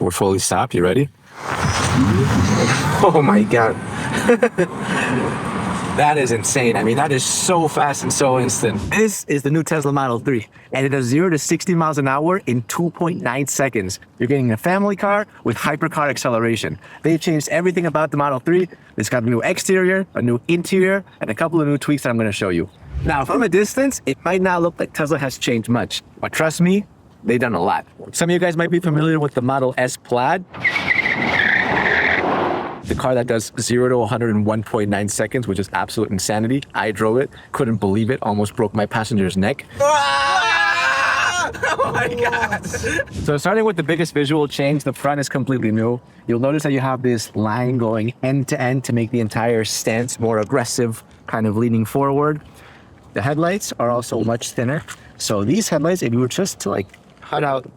We're fully stopped. You ready? Oh my God. That is insane. I mean, that is so fast and so instant. This is the new Tesla Model 3, and it does 0 to 60 miles an hour in 2.9 seconds. You're getting a family car with hypercar acceleration. They've changed everything about the Model 3. It's got a new exterior, a new interior, and a couple of new tweaks that I'm going to show you. Now, from a distance, it might not look like Tesla has changed much, but trust me, they've done a lot. Some of you guys might be familiar with the Model S Plaid. The car that does 0 to 100 in 1.9 seconds, which is absolute insanity. I drove it, couldn't believe it, almost broke my passenger's neck. Oh my God. So starting with the biggest visual change, the front is completely new. You'll notice that you have this line going end to end to make the entire stance more aggressive, kind of leaning forward. The headlights are also much thinner. So these headlights, if you were just to like cut out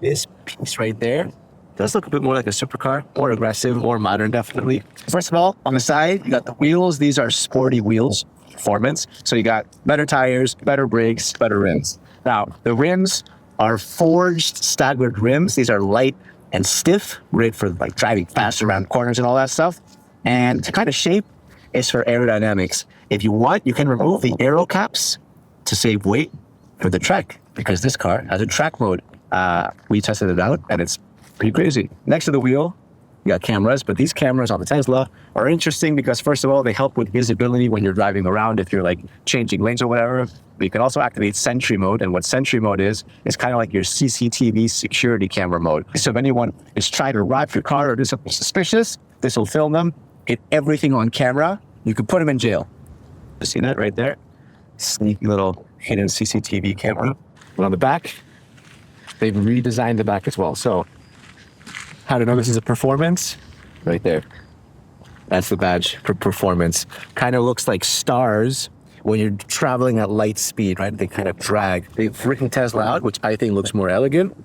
this piece right there, does look a bit more like a supercar, more aggressive, more modern, definitely. First of all, on the side, you got the wheels. These are sporty wheels, performance. So you got better tires, better brakes, better rims. Now, the rims are forged staggered rims. These are light and stiff, great for like driving fast around corners and all that stuff. And the kind of shape is for aerodynamics. If you want, you can remove the aero caps to save weight for the Trek, because this car has a track mode. We tested it out, and it's pretty crazy. Next to the wheel, you got cameras, but these cameras on the Tesla are interesting because, first of all, they help with visibility when you're driving around, if you're like changing lanes or whatever. But you can also activate Sentry mode, and what Sentry mode is kind of like your CCTV security camera mode. So if anyone is trying to rob your car or do something suspicious, this will film them, get everything on camera. You could put them in jail. You see that right there? Sneaky little hidden CCTV camera. And on the back, they've redesigned the back as well. So how to know this is a performance? Right there. That's the badge for performance. Kind of looks like stars when you're traveling at light speed, right? They kind of drag. They've written Tesla out, which I think looks more elegant.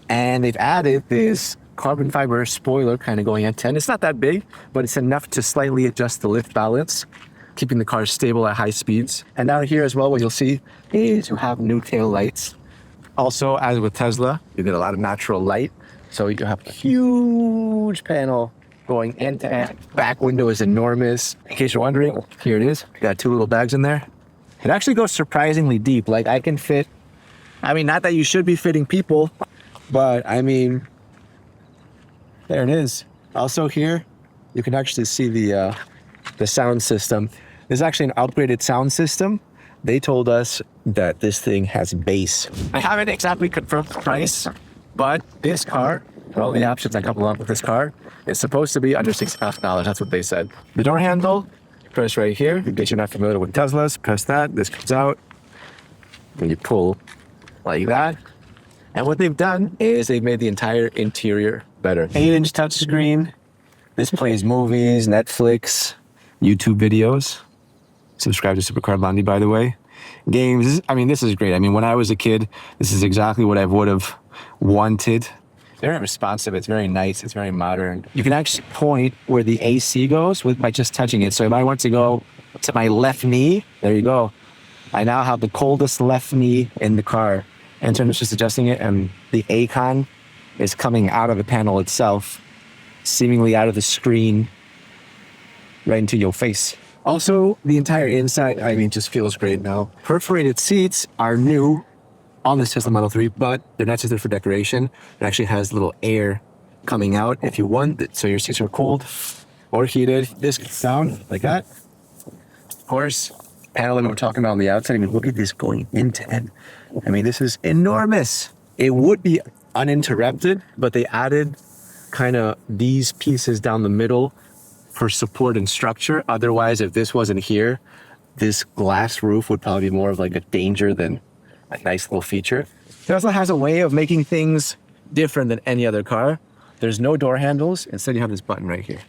And they've added this carbon fiber spoiler kind of going at 10. It's not that big, but it's enough to slightly adjust the lift balance, keeping the car stable at high speeds. And down here as well, what you'll see is you have new tail lights. Also, as with Tesla, you get a lot of natural light. So you have a huge panel going end to end. Back window is enormous. In case you're wondering, here it is. Got 2 little bags in there. It actually goes surprisingly deep. Like I can fit, I mean, not that you should be fitting people, but I mean, there it is. Also here, you can actually see the sound system. This is actually an upgraded sound system. They told us that this thing has bass. I haven't exactly confirmed the price, but this car, all the options that come along with this car, is supposed to be under $6,000. That's what they said. The door handle, you press right here. In case you're not familiar with Teslas, press that. This comes out. And you pull like that. And what they've done is they've made the entire interior better. 8-inch touchscreen. This plays movies, Netflix, YouTube videos. Subscribe to Supercar Blondie, by the way. Games, I mean, this is great. I mean, when I was a kid, this is exactly what I would have wanted. Very responsive. It's very nice. It's very modern. You can actually point where the AC goes by just touching it. So if I want to go to my left knee, there you go. I now have the coldest left knee in the car. And so I'm just adjusting it, and the icon is coming out of the panel itself, seemingly out of the screen, right into your face. Also, the entire inside, I mean, just feels great now. Perforated seats are new on this Tesla Model 3, but they're not just there for decoration. It actually has little air coming out if you want it, so your seats are cold or heated. This gets down like that. Of course, panel that we're talking about on the outside, I mean, look at this going end to end. I mean, this is enormous. It would be uninterrupted, but they added kind of these pieces down the middle for support and structure. Otherwise, if this wasn't here, this glass roof would probably be more of like a danger than a nice little feature. Tesla has a way of making things different than any other car. There's no door handles. Instead, you have this button right here,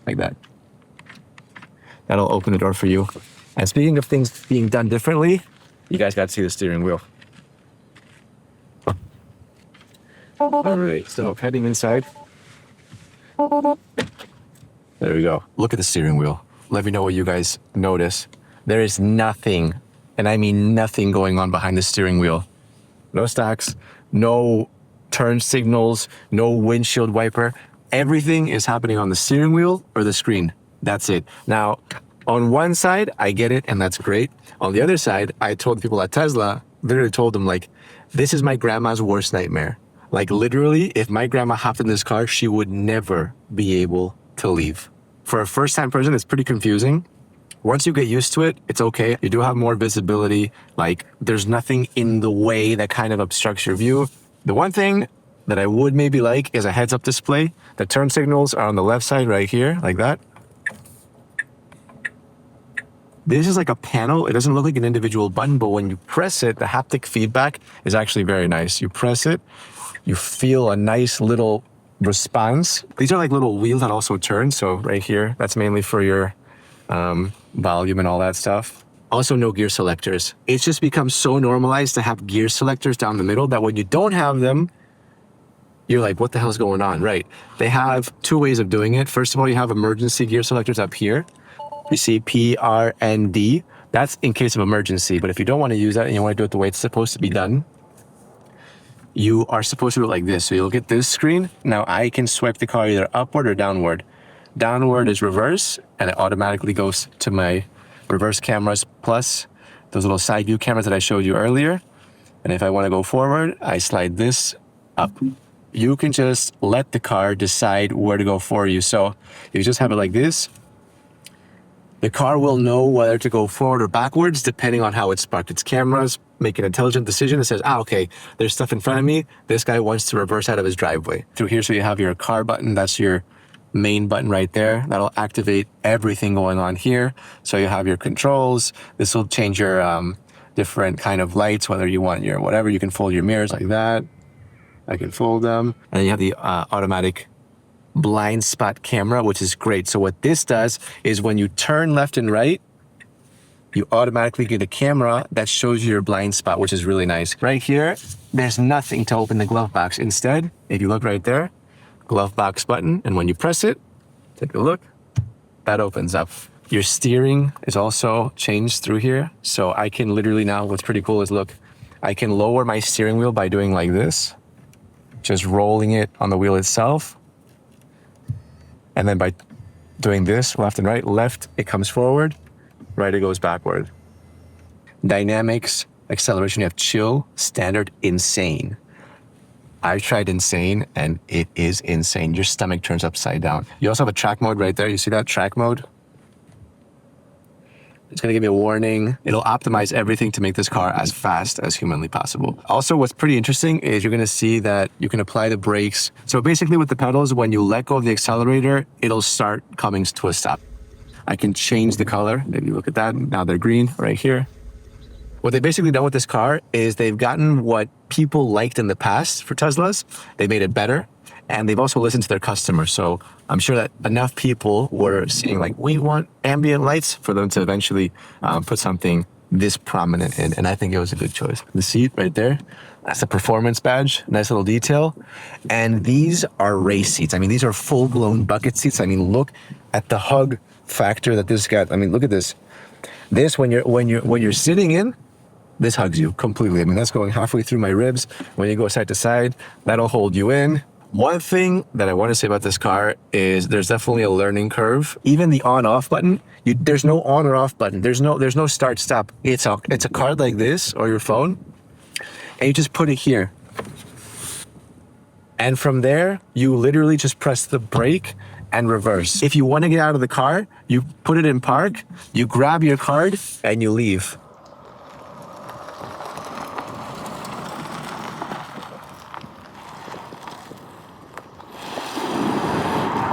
like that. That'll open the door for you. And speaking of things being done differently, you guys got to see the steering wheel. All right, so heading inside. There we go. Look at the steering wheel. Let me know what you guys notice. There is nothing, and I mean nothing, going on behind the steering wheel. No stacks, no turn signals, no windshield wiper. Everything is happening on the steering wheel or the screen. That's it. Now, on one side, I get it, and that's great. On the other side, I told people at Tesla, literally told them, like, this is my grandma's worst nightmare. Like, literally, if my grandma hopped in this car, she would never be able to leave. For a first-time person, it's pretty confusing. Once you get used to it, it's okay. You do have more visibility. Like, there's nothing in the way that kind of obstructs your view. The one thing that I would maybe like is a heads-up display. The turn signals are on the left side right here, like that. This is like a panel. It doesn't look like an individual button, but when you press it, the haptic feedback is actually very nice. You press it, you feel a nice little response. These are like little wheels that also turn. So right here, that's mainly for your volume and all that stuff. Also no gear selectors. It's just become so normalized to have gear selectors down the middle that when you don't have them, you're like, what the hell's going on? Right. They have two ways of doing it. First of all, you have emergency gear selectors up here. You see P, R, and D. That's in case of emergency. But if you don't want to use that and you want to do it the way it's supposed to be done, you are supposed to do it like this. So you'll get this screen. Now I can swipe the car either upward or downward. Downward is reverse, and it automatically goes to my reverse cameras plus those little side view cameras that I showed you earlier. And if I want to go forward, I slide this up. You can just let the car decide where to go for you. So if you just have it like this, the car will know whether to go forward or backwards depending on how it's parked. Its cameras make an intelligent decision that says, okay, there's stuff in front of me. This guy wants to reverse out of his driveway. Through here, so you have your car button. That's your main button right there. That'll activate everything going on here. So you have your controls. This will change your different kind of lights, whether you want your whatever. You can fold your mirrors like that. I can fold them. And then you have the automatic blind spot camera, which is great. So what this does is when you turn left and right, you automatically get a camera that shows you your blind spot, which is really nice. Right here, there's nothing to open the glove box. Instead, if you look right there, glove box button, and when you press it, take a look, that opens up. Your steering is also changed through here. So I can literally now, what's pretty cool is look, I can lower my steering wheel by doing like this, just rolling it on the wheel itself. And then by doing this, left and right, left, it comes forward, right, it goes backward. Dynamics, acceleration, you have chill, standard, insane. I've tried insane and it is insane. Your stomach turns upside down. You also have a track mode right there. You see that track mode? It's gonna give me a warning. It'll optimize everything to make this car as fast as humanly possible. Also, what's pretty interesting is you're gonna see that you can apply the brakes. So basically with the pedals, when you let go of the accelerator, it'll start coming to a stop. I can change the color. Maybe look at that. Now they're green right here. What they've basically done with this car is they've gotten what people liked in the past for Teslas. They made it better. And they've also listened to their customers. So I'm sure that enough people were seeing like, we want ambient lights for them to eventually put something this prominent in. And I think it was a good choice. The seat right there, that's a performance badge, nice little detail. And these are race seats. I mean, these are full-blown bucket seats. I mean, look at the hug factor that this got. I mean, look at this. This, when you're sitting in, this hugs you completely. I mean, that's going halfway through my ribs. When you go side to side, that'll hold you in. One thing that I want to say about this car is there's definitely a learning curve. Even the on-off button, there's no on or off button. There's no start-stop. It's a card like this or your phone, and you just put it here. And from there, you literally just press the brake and reverse. If you want to get out of the car, you put it in park, you grab your card, and you leave.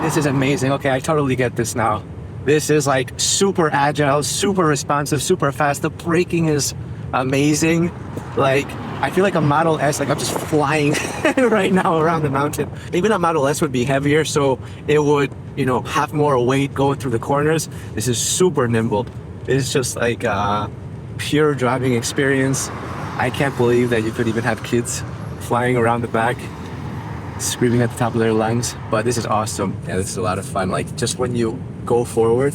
This is amazing. Okay, I totally get this now. This is like super agile, super responsive, super fast. The braking is amazing. Like, I feel like a Model S, like I'm just flying right now around the mountain. Even a Model S would be heavier, so it would, have more weight going through the corners. This is super nimble. It's just like a pure driving experience. I can't believe that you could even have kids flying around the back, screaming at the top of their lungs, but this is awesome. Yeah, this is a lot of fun. Like, just when you go forward,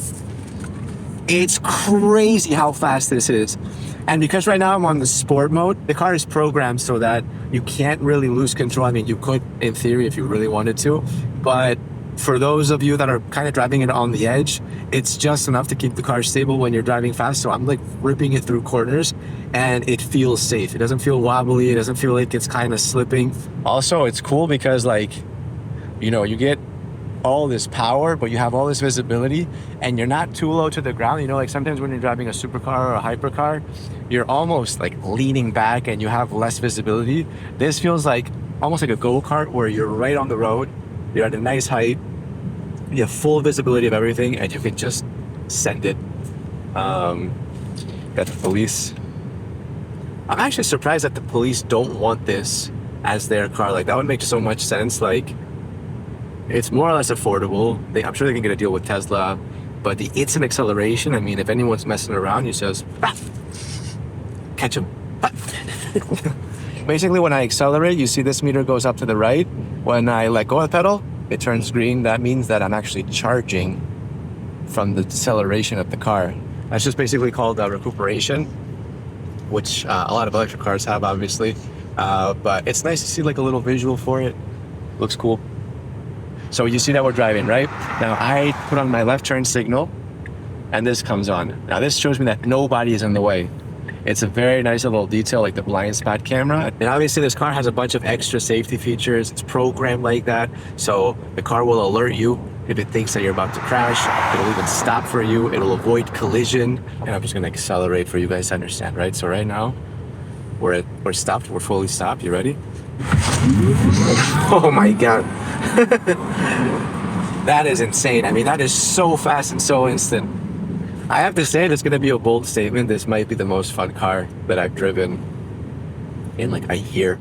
It's crazy how fast this is. And because right now I'm on the sport mode, the car is programmed so that you can't really lose control. I mean, you could in theory if you really wanted to, but for those of you that are kind of driving it on the edge, it's just enough to keep the car stable when you're driving fast. So I'm like ripping it through corners and it feels safe. It doesn't feel wobbly. It doesn't feel like it's kind of slipping. Also, it's cool because like, you know, you get all this power, but you have all this visibility and you're not too low to the ground. You know, like sometimes when you're driving a supercar or a hypercar, you're almost like leaning back and you have less visibility. This feels like almost like a go-kart where you're right on the road, you're at a nice height, you have full visibility of everything and you can just send it. Got the police. I'm actually surprised that the police don't want this as their car. Like that would make so much sense. Like it's more or less affordable. I'm sure they can get a deal with Tesla, but the instant acceleration, I mean, if anyone's messing around, you says, ah, catch him. Ah. Basically, when I accelerate, you see this meter goes up to the right. When I let go of the pedal, it turns green. That means that I'm actually charging from the deceleration of the car. That's just basically called recuperation, which a lot of electric cars have, obviously. But it's nice to see like a little visual for it. Looks cool. So you see that we're driving, right? Now I put on my left turn signal and this comes on. Now this shows me that nobody is in the way. It's a very nice little detail, like the blind spot camera. And obviously this car has a bunch of extra safety features. It's programmed like that. So the car will alert you if it thinks that you're about to crash. It'll even stop for you. It'll avoid collision. And I'm just gonna accelerate for you guys to understand, right? So right now, we're stopped, we're fully stopped. You ready? Oh my God. That is insane. I mean, that is so fast and so instant. I have to say, it's going to be a bold statement. This might be the most fun car that I've driven in like a year.